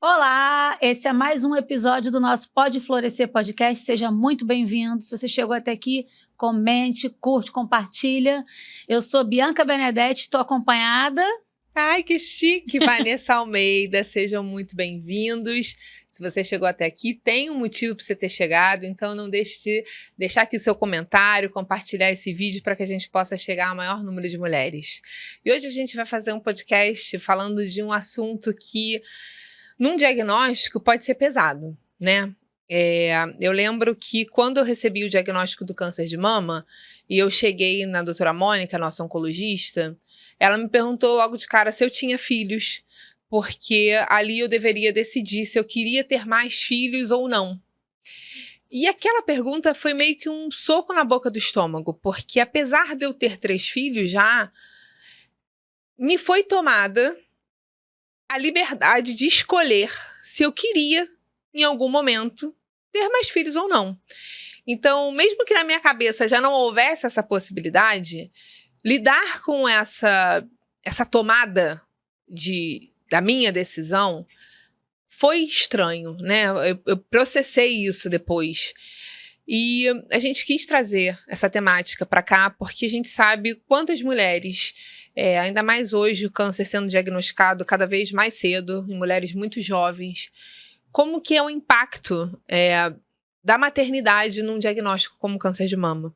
Olá, esse é mais um episódio do nosso Pode Florescer Podcast. Seja muito bem-vindo. Se você chegou até aqui, comente, curte, compartilha. Eu sou Bianca Benedetti, estou acompanhada. Ai, que chique, Vanessa Almeida, sejam muito bem-vindos. Se você chegou até aqui, tem um motivo para você ter chegado, então não deixe de deixar aqui seu comentário, compartilhar esse vídeo para que a gente possa chegar ao maior número de mulheres. E hoje a gente vai fazer um podcast falando de um assunto que, num diagnóstico, pode ser pesado, né? Eu lembro que quando eu recebi o diagnóstico do câncer de mama, e eu cheguei na doutora Mônica, nossa oncologista, ela me perguntou logo de cara se eu tinha filhos, porque ali eu deveria decidir se eu queria ter mais filhos ou não. E aquela pergunta foi meio que um soco na boca do estômago, porque apesar de eu ter 3 filhos já, me foi tomada a liberdade de escolher se eu queria, em algum momento, ter mais filhos ou não. Então, mesmo que na minha cabeça já não houvesse essa possibilidade, lidar com essa tomada da minha decisão foi estranho, né? Eu processei isso depois. E a gente quis trazer essa temática para cá porque a gente sabe quantas mulheres, ainda mais hoje, o câncer sendo diagnosticado cada vez mais cedo, em mulheres muito jovens, como que é o impacto da maternidade num diagnóstico como câncer de mama.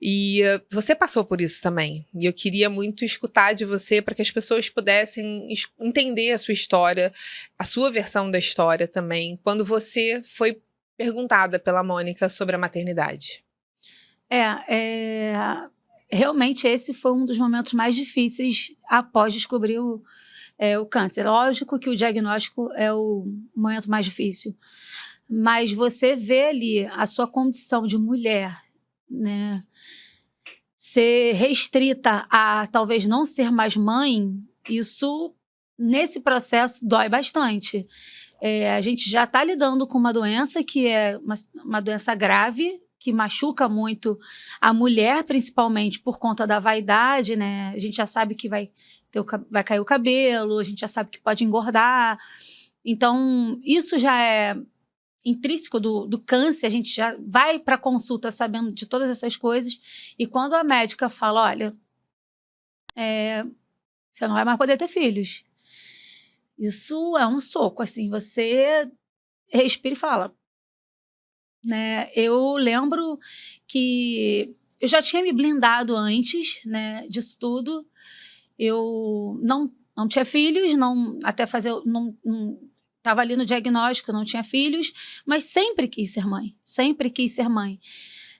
E você passou por isso também. E eu queria muito escutar de você para que as pessoas pudessem entender a sua história, a sua versão da história também, quando você foi perguntada pela Mônica sobre a maternidade. Realmente esse foi um dos momentos mais difíceis após descobrir o câncer. Lógico que o diagnóstico é o momento mais difícil, mas você vê ali a sua condição de mulher, né, ser restrita a talvez não ser mais mãe, isso nesse processo dói bastante. A gente já está lidando com uma doença que é uma doença grave, que machuca muito a mulher, principalmente por conta da vaidade, né? A gente já sabe que vai cair o cabelo, a gente já sabe que pode engordar. Então, isso já é intrínseco do câncer, a gente já vai para a consulta sabendo de todas essas coisas, e quando a médica fala, olha, você não vai mais poder ter filhos, isso é um soco, assim, você respira e fala, né? Eu lembro que eu já tinha me blindado antes, né, disso tudo, eu não tinha filhos, não estava ali no diagnóstico, não tinha filhos, mas sempre quis ser mãe, sempre quis ser mãe.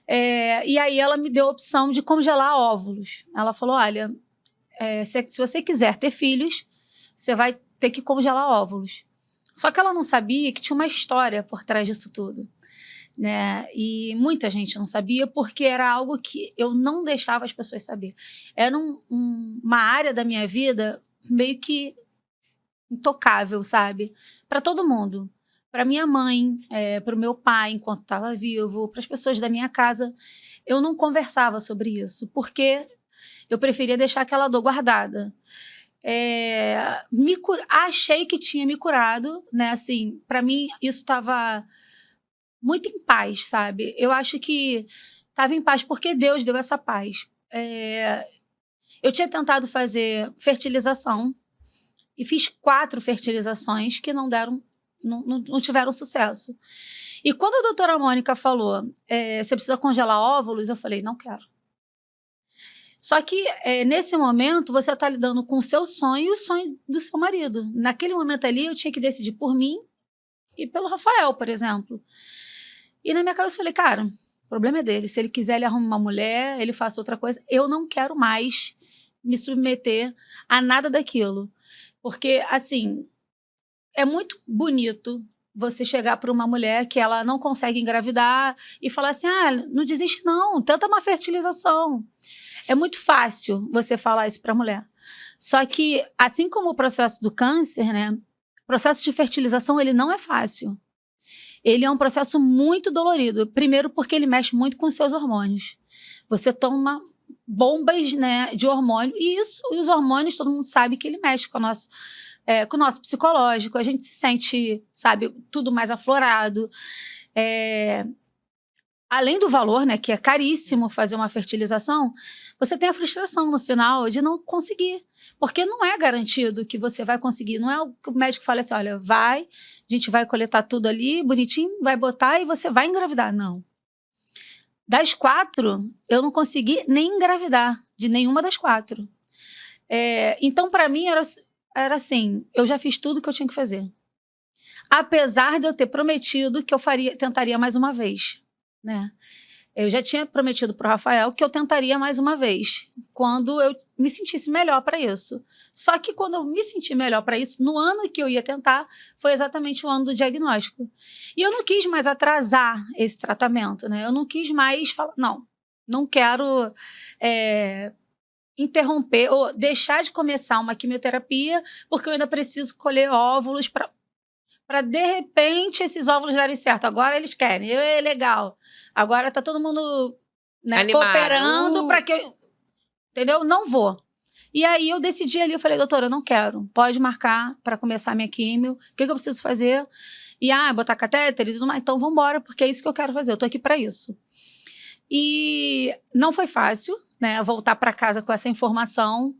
E aí ela me deu a opção de congelar óvulos. Ela falou, olha, se você quiser ter filhos, você vai ter que congelar óvulos. Só que ela não sabia que tinha uma história por trás disso tudo, né? E muita gente não sabia porque era algo que eu não deixava as pessoas saber. Era uma área da minha vida meio que intocável, sabe? Para todo mundo. Para minha mãe, para o meu pai, enquanto estava vivo, para as pessoas da minha casa. Eu não conversava sobre isso, porque eu preferia deixar aquela dor guardada. Achei que tinha me curado, né? Assim, para mim, isso estava muito em paz, sabe? Eu acho que estava em paz porque Deus deu essa paz. Eu tinha tentado fazer fertilização, e fiz 4 fertilizações que não tiveram sucesso. E quando a doutora Mônica falou, você precisa congelar óvulos, eu falei, não quero. Só que nesse momento você está lidando com o seu sonho e o sonho do seu marido. Naquele momento ali eu tinha que decidir por mim e pelo Rafael, por exemplo. E na minha cabeça eu falei, cara, o problema é dele. Se ele quiser, ele arruma uma mulher, ele faça outra coisa. Eu não quero mais me submeter a nada daquilo. Porque, assim, é muito bonito você chegar para uma mulher que ela não consegue engravidar e falar assim, não desiste não, tenta uma fertilização. É muito fácil você falar isso para a mulher. Só que, assim como o processo do câncer, né, o processo de fertilização, ele não é fácil. Ele é um processo muito dolorido. Primeiro porque ele mexe muito com os seus hormônios. Você toma bombas, né, de hormônio, e os hormônios, todo mundo sabe que ele mexe com com o nosso psicológico, a gente se sente, sabe, tudo mais aflorado. Além do valor, né, que é caríssimo fazer uma fertilização, você tem a frustração no final de não conseguir. Porque não é garantido que você vai conseguir. Não é o que o médico fala assim, olha, a gente vai coletar tudo ali, bonitinho, vai botar e você vai engravidar. Não. Das 4, eu não consegui nem engravidar de nenhuma das 4. Então, para mim, era assim, eu já fiz tudo que eu tinha que fazer. Apesar de eu ter prometido que eu tentaria mais uma vez, né? Eu já tinha prometido para o Rafael que eu tentaria mais uma vez, quando eu me sentisse melhor para isso. Só que quando eu me senti melhor para isso, no ano que eu ia tentar, foi exatamente o ano do diagnóstico. E eu não quis mais atrasar esse tratamento, né? Eu não quis mais falar, não quero interromper ou deixar de começar uma quimioterapia, porque eu ainda preciso colher óvulos para de repente esses óvulos darem certo. Agora eles querem, é legal. Agora tá todo mundo, né, cooperando para que eu... Entendeu? Não vou. E aí eu decidi ali, eu falei, doutora, eu não quero. Pode marcar para começar a minha químio. O que eu preciso fazer? E, botar catéter e tudo mais. Então, vamos embora, porque é isso que eu quero fazer. Eu tô aqui para isso. E não foi fácil, né, voltar para casa com essa informação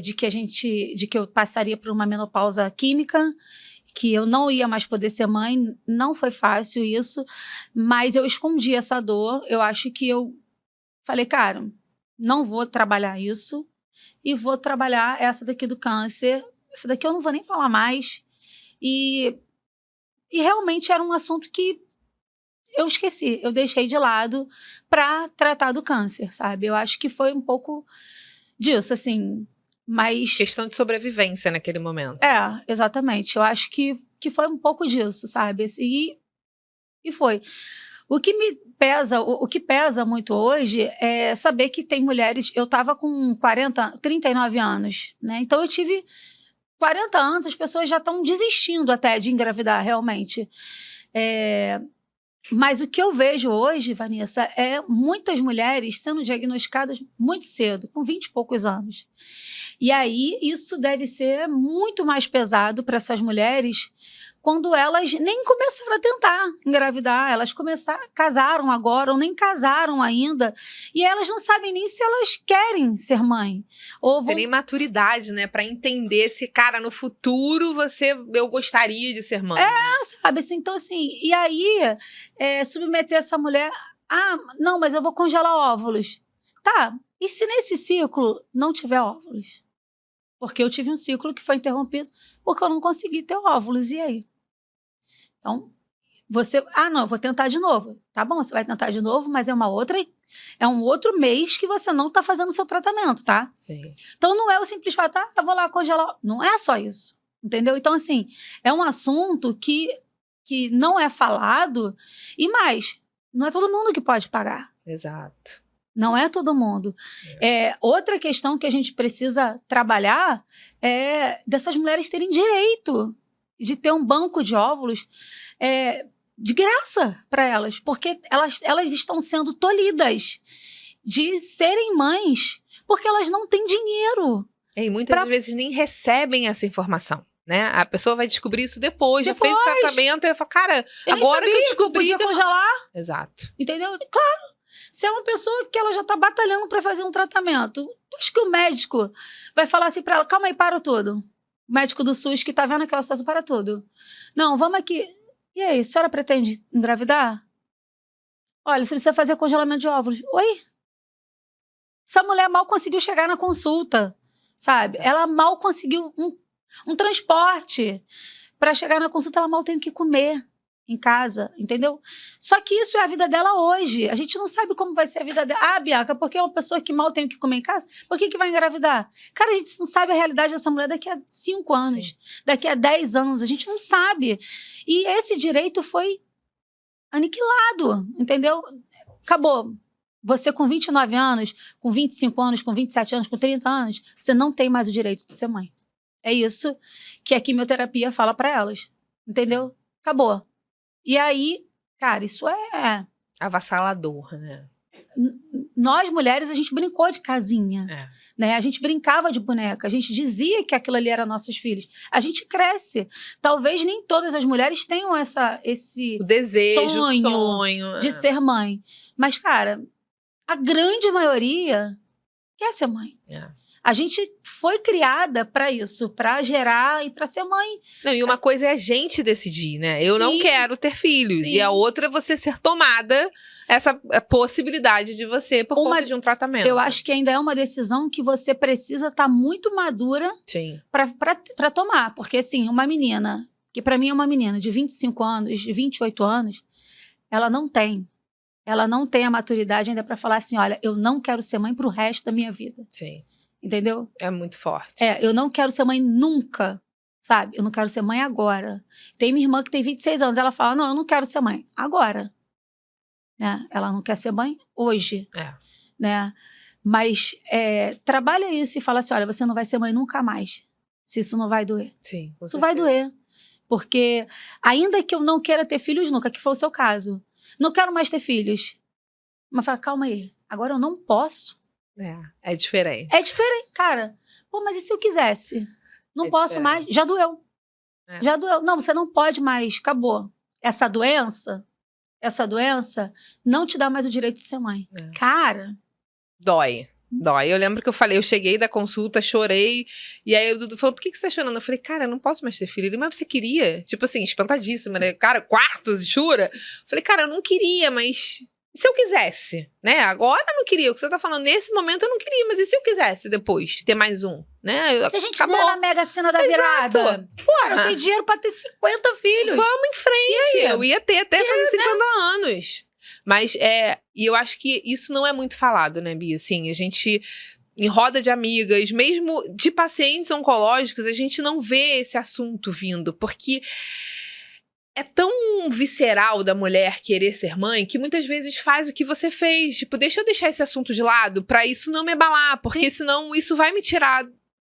de que eu passaria por uma menopausa química, que eu não ia mais poder ser mãe. Não foi fácil isso, mas eu escondi essa dor. Eu acho que eu falei, cara, não vou trabalhar isso e vou trabalhar essa daqui do câncer. Essa daqui eu não vou nem falar mais. E realmente era um assunto que eu esqueci, eu deixei de lado para tratar do câncer, sabe? Eu acho que foi um pouco disso, assim, mas... Questão de sobrevivência naquele momento. Exatamente. Eu acho que foi um pouco disso, sabe? E foi. O que me pesa, o que pesa muito hoje é saber que tem mulheres... Eu estava com 39 anos, né? Então eu tive 40 anos, as pessoas já estão desistindo até de engravidar, realmente. Mas o que eu vejo hoje, Vanessa, é muitas mulheres sendo diagnosticadas muito cedo, com 20 e poucos anos. E aí, isso deve ser muito mais pesado para essas mulheres quando elas nem começaram a tentar engravidar. Elas casaram agora ou nem casaram ainda. E elas não sabem nem se elas querem ser mãe. Tem maturidade, né? Para entender se, cara, no futuro eu gostaria de ser mãe. Sabe? Assim, então, assim, e aí submeter essa mulher... não, mas eu vou congelar óvulos. Tá, e se nesse ciclo não tiver óvulos? Porque eu tive um ciclo que foi interrompido porque eu não consegui ter óvulos. E aí? Então, você... não, eu vou tentar de novo. Tá bom, você vai tentar de novo, mas é um outro mês que você não tá fazendo o seu tratamento, tá? Sim. Então, não é o simples fato, eu vou lá congelar. Não é só isso, entendeu? Então, assim, é um assunto que não é falado e mais, não é todo mundo que pode pagar. Exato. Não é todo mundo. Outra questão que a gente precisa trabalhar é dessas mulheres terem direito de ter um banco de óvulos de graça para elas, porque elas estão sendo tolhidas de serem mães porque elas não têm dinheiro. E muitas vezes nem recebem essa informação, né? A pessoa vai descobrir isso depois. Já fez o tratamento e vai falar, cara, agora que eu descobri que eu podia congelar. Exato. Entendeu? Claro. Se é uma pessoa que ela já está batalhando para fazer um tratamento, tu acha que o médico vai falar assim para ela, calma aí, para tudo. O médico do SUS que está vendo aquela situação, para tudo. Não, vamos aqui. E aí, a senhora pretende engravidar? Olha, você precisa fazer congelamento de óvulos. Oi? Essa mulher mal conseguiu chegar na consulta, sabe? Exato. Ela mal conseguiu um transporte. Para chegar na consulta, ela mal tem o que comer em casa, entendeu? Só que isso é a vida dela hoje. A gente não sabe como vai ser a vida dela. Bianca, porque é uma pessoa que mal tem o que comer em casa, por que vai engravidar? Cara, a gente não sabe a realidade dessa mulher daqui a 5 anos, Sim. daqui a 10 anos, a gente não sabe. E esse direito foi aniquilado, entendeu? Acabou. Você com 29 anos, com 25 anos, com 27 anos, com 30 anos, você não tem mais o direito de ser mãe. É isso que a quimioterapia fala para elas, entendeu? Acabou. E aí, cara, isso é... avassalador, né? nós mulheres, a gente brincou de casinha. Né? A gente brincava de boneca, a gente dizia que aquilo ali era nossos filhos. A gente cresce. Talvez nem todas as mulheres tenham esse o desejo, sonho de ser mãe. Mas, cara, a grande maioria quer ser mãe. A gente foi criada para isso, para gerar e para ser mãe. Não, e uma coisa é a gente decidir, né? Eu não quero ter filhos. Sim. E a outra é você ser tomada essa possibilidade de você por conta de um tratamento. Eu acho que ainda é uma decisão que você precisa estar muito madura para tomar. Porque, assim, uma menina, que para mim é uma menina de 25 anos, de 28 anos, ela não tem a maturidade ainda para falar assim, olha, eu não quero ser mãe pro resto da minha vida. Sim. Entendeu? É muito forte. Eu não quero ser mãe nunca, sabe? Eu não quero ser mãe agora. Tem minha irmã que tem 26 anos, ela fala, não, eu não quero ser mãe agora. Né? Ela não quer ser mãe hoje. Né? Mas trabalha isso e fala assim, olha, você não vai ser mãe nunca mais. Se isso não vai doer. Sim, isso vai doer. Porque ainda que eu não queira ter filhos nunca, que foi o seu caso, não quero mais ter filhos. Mas fala, calma aí, agora eu não posso. É diferente. É diferente, cara. Pô, mas e se eu quisesse? Não posso mais. Já doeu. Já doeu. Não, você não pode mais. Acabou. Essa doença não te dá mais o direito de ser mãe. Cara. Dói. Eu lembro que eu cheguei da consulta, chorei, e aí o Dudu falou, por que você tá chorando? Eu falei, cara, eu não posso mais ter filho. Ele, mas você queria? Tipo assim, espantadíssima, né? Cara, quartos, jura? Eu falei, cara, eu não queria, mas... E se eu quisesse, né? Agora eu não queria. O que você tá falando, nesse momento eu não queria. Mas e se eu quisesse depois ter mais um, né? Se a gente ganhar na Mega Sena da virada. Porra. Eu tenho dinheiro pra ter 50 filhos. Vamos em frente. Eu ia ter até fazer 50 anos. Mas, e eu acho que isso não é muito falado, né, Bia? Assim, a gente... Em roda de amigas, mesmo de pacientes oncológicos, a gente não vê esse assunto vindo. Porque... é tão visceral da mulher querer ser mãe que muitas vezes faz o que você fez. Tipo, deixa eu deixar esse assunto de lado pra isso não me abalar. Porque senão isso vai me tirar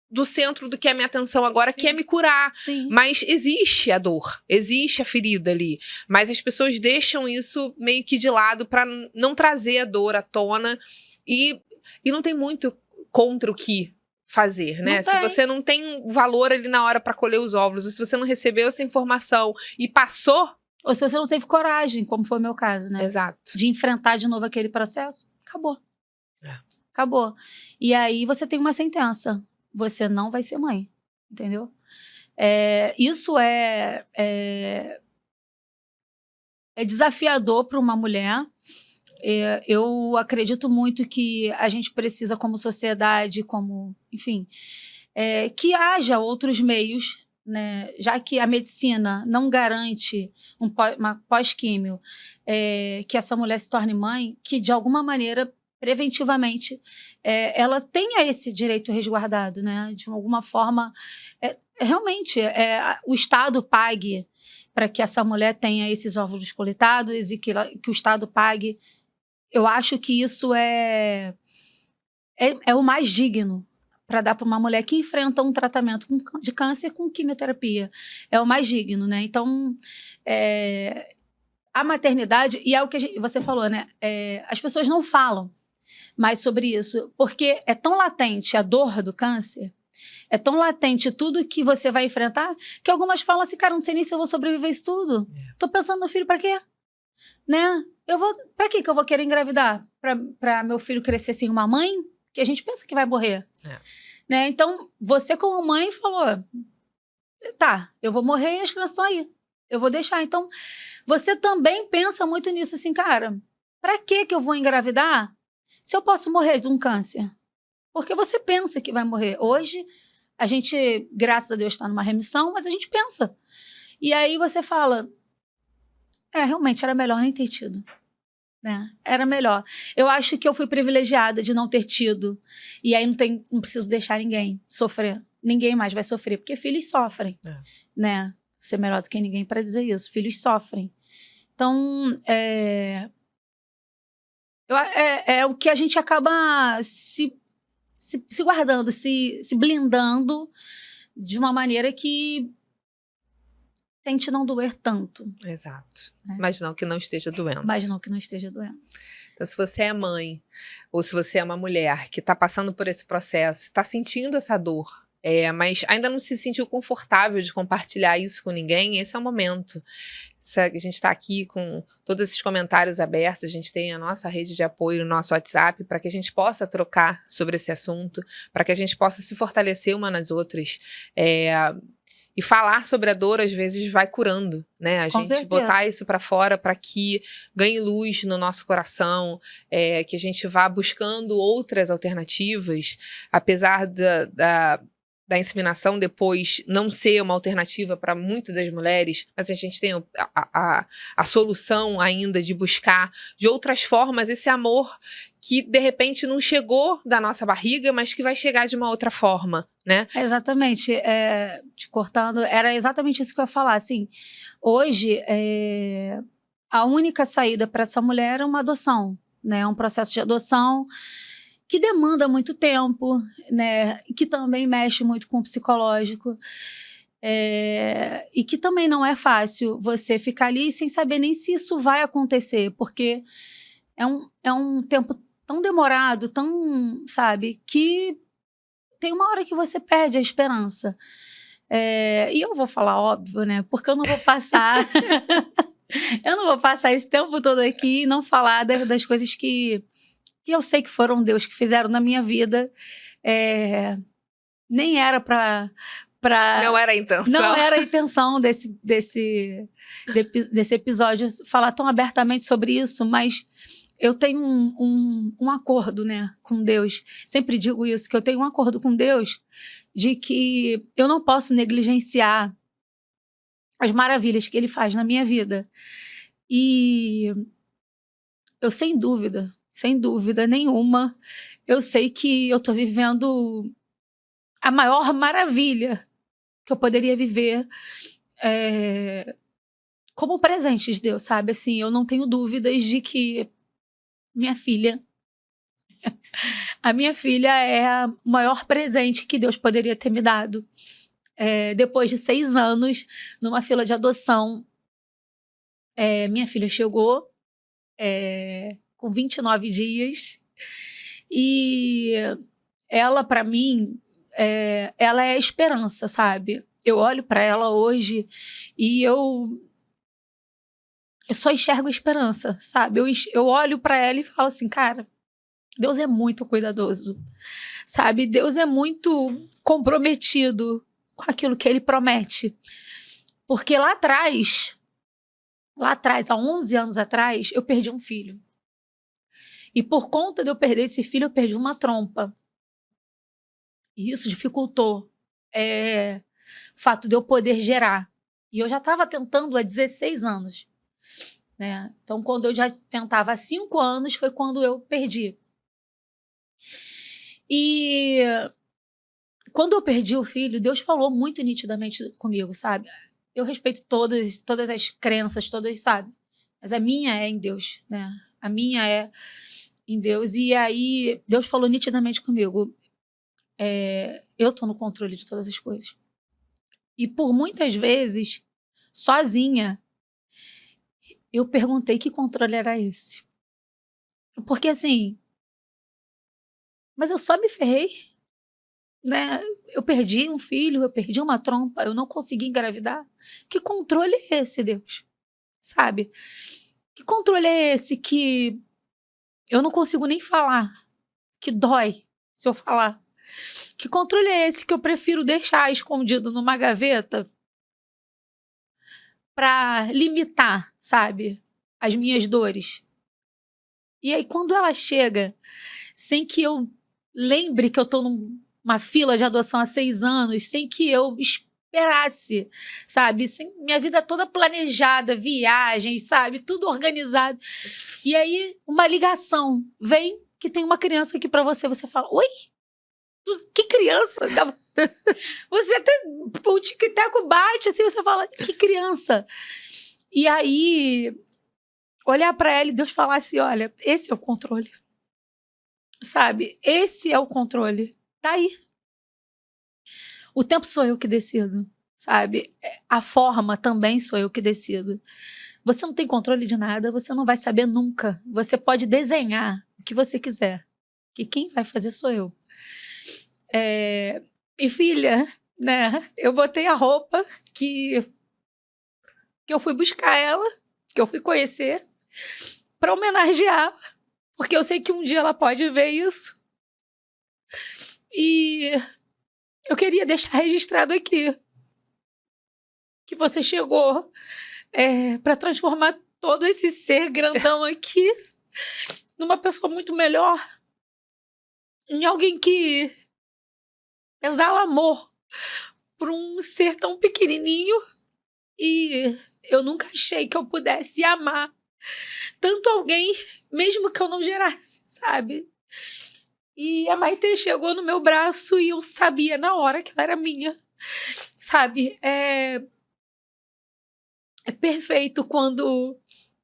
do centro do que é a minha atenção agora, que é me curar. Mas existe a dor, existe a ferida ali. Mas as pessoas deixam isso meio que de lado pra não trazer a dor à tona. E não tem muito contra o que fazer, né? Se você não tem valor ali na hora pra colher os óvulos, ou se você não recebeu essa informação e passou... Ou se você não teve coragem, como foi o meu caso, né? Exato. De enfrentar de novo aquele processo, acabou. Acabou. E aí você tem uma sentença. Você não vai ser mãe. Entendeu? Isso é desafiador para uma mulher. Eu acredito muito que a gente precisa, como sociedade, enfim, que haja outros meios, né? Já que a medicina não garante uma pós-químio, que essa mulher se torne mãe, que de alguma maneira, preventivamente, ela tenha esse direito resguardado, né? De alguma forma, realmente, o Estado pague para que essa mulher tenha esses óvulos coletados e que o Estado pague. Eu acho que isso é o mais digno para dar para uma mulher que enfrenta um tratamento de câncer com quimioterapia. É o mais digno, né? Então, a maternidade, e é o que você falou, né? As pessoas não falam mais sobre isso, porque é tão latente a dor do câncer, é tão latente tudo que você vai enfrentar, que algumas falam assim, cara, não sei nem se eu vou sobreviver isso tudo. Tô pensando no filho para quê? Né? Pra que eu vou querer engravidar? Pra meu filho crescer sem uma mãe? Que a gente pensa que vai morrer. Né? Então, você como mãe falou, tá, eu vou morrer e as crianças estão aí. Eu vou deixar. Então, você também pensa muito nisso, assim, cara, pra que eu vou engravidar se eu posso morrer de um câncer? Porque você pensa que vai morrer. Hoje, a gente, graças a Deus, está numa remissão, mas a gente pensa. E aí você fala... realmente, era melhor nem ter tido. Né? Era melhor. Eu acho que eu fui privilegiada de não ter tido. E aí não preciso deixar ninguém sofrer. Ninguém mais vai sofrer, porque filhos sofrem. Né? Ser melhor do que ninguém para dizer isso. Filhos sofrem. Então, é o que a gente acaba se guardando, se blindando de uma maneira que tente não doer tanto. Exato. Né? Mas não que não esteja doendo. Mas não que não esteja doendo. Então, se você é mãe, ou se você é uma mulher que está passando por esse processo, está sentindo essa dor, mas ainda não se sentiu confortável de compartilhar isso com ninguém, esse é o momento. A gente está aqui com todos esses comentários abertos, a gente tem a nossa rede de apoio no nosso WhatsApp para que a gente possa trocar sobre esse assunto, para que a gente possa se fortalecer uma nas outras. E falar sobre a dor, às vezes, vai curando, né? A gente botar isso para fora para que ganhe luz no nosso coração, que a gente vá buscando outras alternativas, apesar da inseminação depois não ser uma alternativa para muitas das mulheres, mas a gente tem a solução ainda de buscar de outras formas esse amor que, de repente, não chegou da nossa barriga, mas que vai chegar de uma outra forma, né? Exatamente. Te cortando, era exatamente isso que eu ia falar. Assim, hoje, a única saída para essa mulher é uma adoção, né? Um processo de adoção que demanda muito tempo, né? Que também mexe muito com o psicológico. E que também não é fácil você ficar ali sem saber nem se isso vai acontecer, porque é um tempo tão demorado, tão, sabe, que tem uma hora que você perde a esperança. E eu vou falar óbvio, né? Porque eu não vou passar... eu não vou passar esse tempo todo aqui e não falar das coisas que eu sei que foram Deus que fizeram na minha vida. Nem era pra... Não era a intenção. Não era a intenção desse episódio falar tão abertamente sobre isso, mas eu tenho um acordo, né, com Deus. Sempre digo isso, que eu tenho um acordo com Deus de que eu não posso negligenciar as maravilhas que Ele faz na minha vida. E eu, sem dúvida nenhuma, eu sei que eu estou vivendo a maior maravilha que eu poderia viver como presente de Deus, sabe? Assim, eu não tenho dúvidas de que a minha filha é o maior presente que Deus poderia ter me dado. Depois de 6 anos, numa fila de adoção, minha filha chegou com 29 dias e ela, para mim, ela é a esperança, sabe? Eu olho para ela hoje e eu só enxergo esperança, sabe? Eu olho para ela e falo assim, cara, Deus é muito cuidadoso, sabe? Deus é muito comprometido com aquilo que Ele promete. Porque lá atrás, há 11 anos atrás, eu perdi um filho. E por conta de eu perder esse filho, eu perdi uma trompa. E isso dificultou o fato de eu poder gerar. E eu já estava tentando há 16 anos. Né? Então, quando eu já tentava há 5 anos, foi quando eu perdi. E quando eu perdi o filho, Deus falou muito nitidamente comigo, sabe? Eu respeito todas as crenças, todas, sabe? Mas a minha é em Deus, né? A minha é em Deus. E aí, Deus falou nitidamente comigo. Eu tô no controle de todas as coisas. E por muitas vezes, sozinha, eu perguntei que controle era esse. Porque assim... Mas eu só me ferrei, né? Eu perdi um filho, eu perdi uma trompa, eu não consegui engravidar. Que controle é esse, Deus? Sabe? Que controle é esse que eu não consigo nem falar? Que dói se eu falar? Que controle é esse que eu prefiro deixar escondido numa gaveta para limitar, sabe? As minhas dores. E aí, quando ela chega, sem que eu lembre que eu tô numa fila de adoção há 6 anos, sem que eu esperasse, sabe? Sem minha vida toda planejada, viagens, sabe? Tudo organizado. E aí, uma ligação vem que tem uma criança aqui pra você. Você fala, oi? Que criança? Você até o tic-tac bate, assim, você fala, que criança? E aí, olhar pra ela e Deus falar assim, olha, esse é o controle. Sabe? Esse é o controle. Tá aí. O tempo sou eu que decido. sabe? A forma também sou eu que decido. Você não tem controle de nada, você não vai saber nunca. Você pode desenhar o que você quiser, que quem vai fazer sou eu. E filha, né? Eu botei a roupa que eu fui buscar ela, que eu fui conhecer, para homenagear, porque eu sei que um dia ela pode ver isso. E eu queria deixar registrado aqui que você chegou para transformar todo esse ser grandão aqui numa pessoa muito melhor, em alguém que exala amor por um ser tão pequenininho. E eu nunca achei que eu pudesse amar tanto alguém, mesmo que eu não gerasse, sabe? E a Maitê chegou no meu braço e eu sabia na hora que ela era minha, sabe? É perfeito quando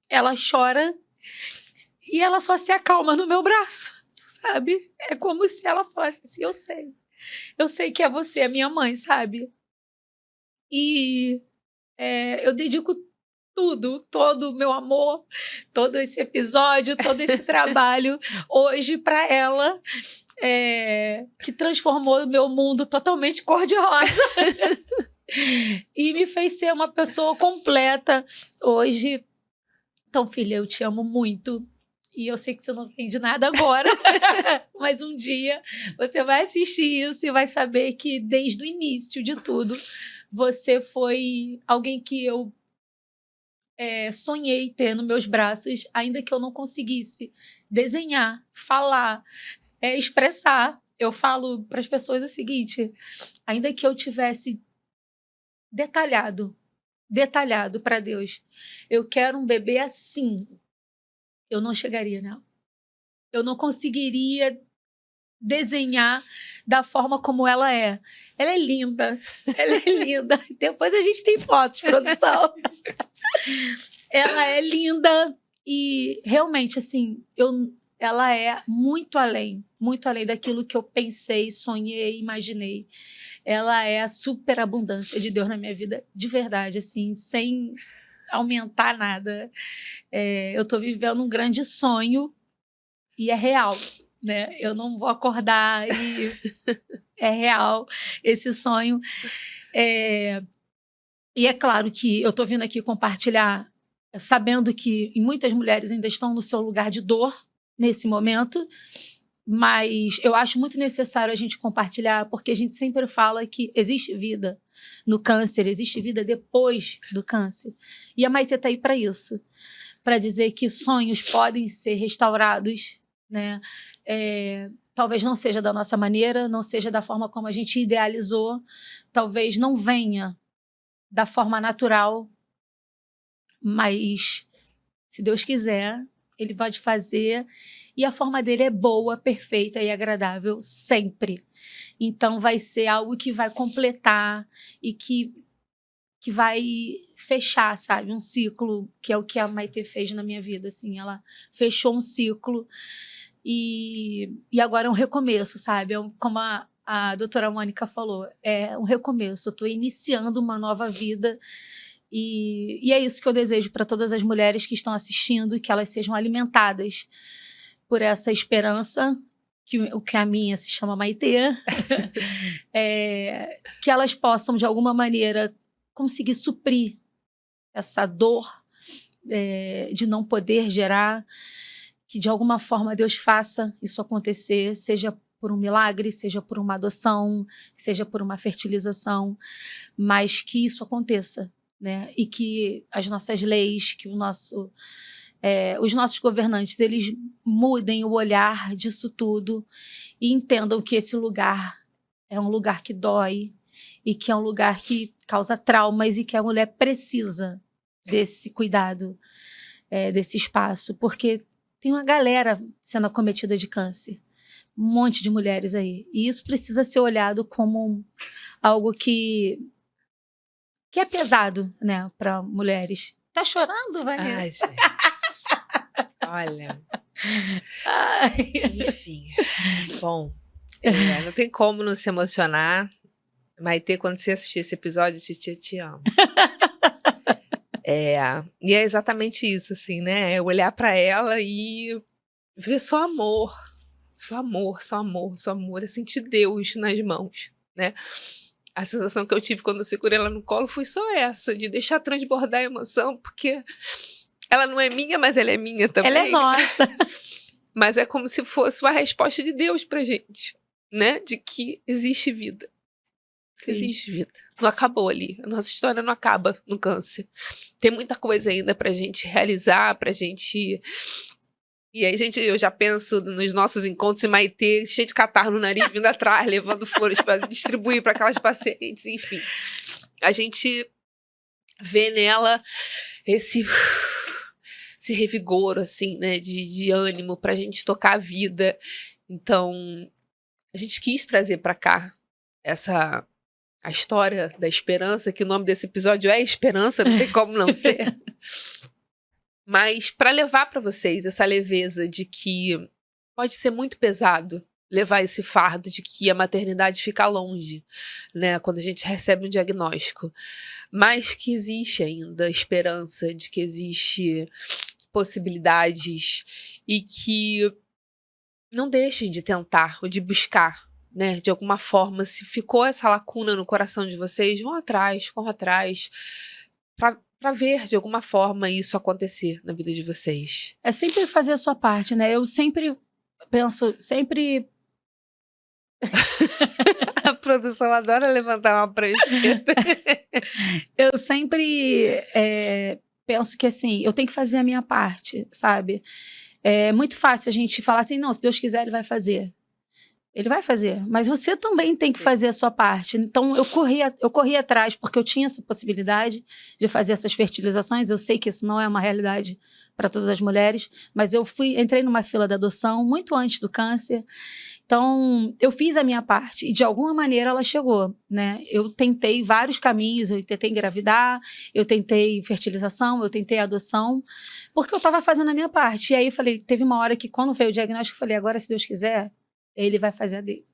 ela chora e ela só se acalma no meu braço, sabe? É como se ela falasse assim, eu sei que é você, a minha mãe, sabe? E eu dedico tudo, todo o meu amor, todo esse episódio, todo esse trabalho hoje para ela, que transformou o meu mundo totalmente cor-de-rosa e me fez ser uma pessoa completa hoje. Então, filha, eu te amo muito. E eu sei que você não entende nada agora, mas um dia você vai assistir isso e vai saber que desde o início de tudo, você foi alguém que eu sonhei ter nos meus braços, ainda que eu não conseguisse desenhar, falar, expressar. Eu falo para as pessoas o seguinte: ainda que eu tivesse detalhado para Deus, eu quero um bebê assim, eu não chegaria nela. Eu não conseguiria desenhar da forma como ela é. Ela é linda, ela é linda. Depois a gente tem fotos, produção. Ela é linda e realmente, assim, ela é muito além daquilo que eu pensei, sonhei, imaginei. Ela é a superabundância de Deus na minha vida, de verdade, assim, sem aumentar nada. Eu tô vivendo um grande sonho e é real, né? Eu não vou acordar e é real esse sonho. E é claro que eu tô vindo aqui compartilhar sabendo que muitas mulheres ainda estão no seu lugar de dor nesse momento, mas eu acho muito necessário a gente compartilhar, porque a gente sempre fala que existe vida no câncer, existe vida depois do câncer. E a Maitê está aí para isso, para dizer que sonhos podem ser restaurados, né? Talvez não seja da nossa maneira, não seja da forma como a gente idealizou, talvez não venha da forma natural, mas se Deus quiser, Ele pode fazer e a forma dele é boa, perfeita e agradável sempre. Então vai ser algo que vai completar e que vai fechar, sabe? Um ciclo, que é o que a Maitê fez na minha vida, assim. Ela fechou um ciclo e agora é um recomeço, sabe? Como a doutora Mônica falou, é um recomeço. Eu estou iniciando uma nova vida. E é isso que eu desejo para todas as mulheres que estão assistindo, que elas sejam alimentadas por essa esperança, que a minha se chama Maitê, que elas possam, de alguma maneira, conseguir suprir essa dor de não poder gerar, que de alguma forma Deus faça isso acontecer, seja por um milagre, seja por uma adoção, seja por uma fertilização, mas que isso aconteça. Né? E que as nossas leis, que os nossos governantes, eles mudem o olhar disso tudo e entendam que esse lugar é um lugar que dói e que é um lugar que causa traumas e que a mulher precisa desse cuidado, desse espaço, porque tem uma galera sendo acometida de câncer, um monte de mulheres aí, e isso precisa ser olhado como algo que é pesado, né, para mulheres. Tá chorando, Vanessa? Ai, gente. Olha. Ai. Enfim. Bom, não tem como não se emocionar, Maitê, quando você assistir esse episódio, Titia, te amo. E é exatamente isso, assim, né? É olhar pra ela e ver só amor. Só amor, só amor, só amor. É sentir Deus nas mãos, né? A sensação que eu tive quando eu segurei ela no colo foi só essa, de deixar transbordar a emoção, porque ela não é minha, mas ela é minha também. Ela é nossa. Mas é como se fosse uma resposta de Deus pra gente, né? De que existe vida. Sim. Existe vida. Não acabou ali. A nossa história não acaba no câncer. Tem muita coisa ainda pra gente realizar, pra gente... E aí, eu já penso nos nossos encontros em Maitê, cheio de catarro no nariz, vindo atrás, levando flores para distribuir para aquelas pacientes, enfim. A gente vê nela esse revigor, assim, né, de ânimo pra gente tocar a vida. Então, a gente quis trazer pra cá a história da esperança, que o nome desse episódio é Esperança, não tem como não ser. Mas para levar para vocês essa leveza de que pode ser muito pesado levar esse fardo de que a maternidade fica longe, né, quando a gente recebe um diagnóstico, mas que existe ainda esperança, de que existe possibilidades e que não deixem de tentar ou de buscar, né, de alguma forma, se ficou essa lacuna no coração de vocês, vão atrás, corram atrás, para ver de alguma forma isso acontecer na vida de vocês. É sempre fazer a sua parte, né? Eu sempre penso, sempre... A produção adora levantar uma prancheta. Eu sempre penso que, assim, eu tenho que fazer a minha parte, sabe? É muito fácil a gente falar assim, não, se Deus quiser, Ele vai fazer. Ele vai fazer, mas você também tem que fazer a sua parte. Então, eu corri atrás, porque eu tinha essa possibilidade de fazer essas fertilizações. Eu sei que isso não é uma realidade para todas as mulheres, mas eu entrei numa fila de adoção muito antes do câncer. Então, eu fiz a minha parte e, de alguma maneira, ela chegou, né? Eu tentei vários caminhos, eu tentei engravidar, eu tentei fertilização, eu tentei adoção, porque eu estava fazendo a minha parte. E aí, teve uma hora que, quando veio o diagnóstico, eu falei, agora, se Deus quiser, Ele vai fazer a dele.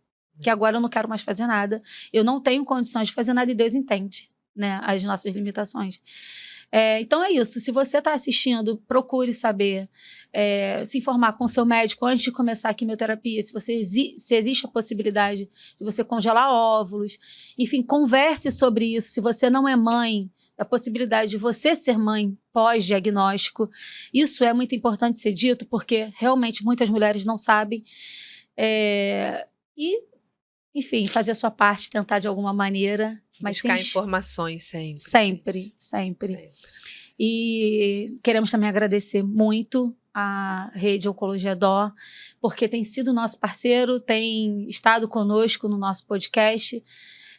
Que agora eu não quero mais fazer nada. Eu não tenho condições de fazer nada e Deus entende, né, as nossas limitações. Então é isso. Se você está assistindo, procure saber, se informar com o seu médico antes de começar a quimioterapia, se existe a possibilidade de você congelar óvulos. Enfim, converse sobre isso. Se você não é mãe, a possibilidade de você ser mãe pós-diagnóstico. Isso é muito importante ser dito, porque realmente muitas mulheres não sabem. Enfim, fazer a sua parte, tentar de alguma maneira. Mas buscar informações sempre. Sempre. E queremos também agradecer muito a Rede Oncologia Dó, porque tem sido nosso parceiro, tem estado conosco no nosso podcast.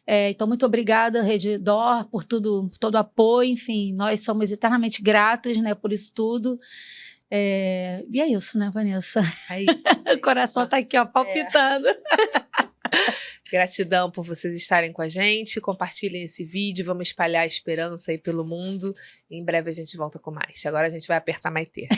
Então, muito obrigada, Rede Dó, por todo o apoio. Enfim, nós somos eternamente gratos, né, por isso tudo. E é isso, né, Vanessa? É isso. O coração tá aqui, ó, palpitando. Gratidão por vocês estarem com a gente. Compartilhem esse vídeo, vamos espalhar a esperança aí pelo mundo. Em breve a gente volta com mais. Agora a gente vai apertar Maitê.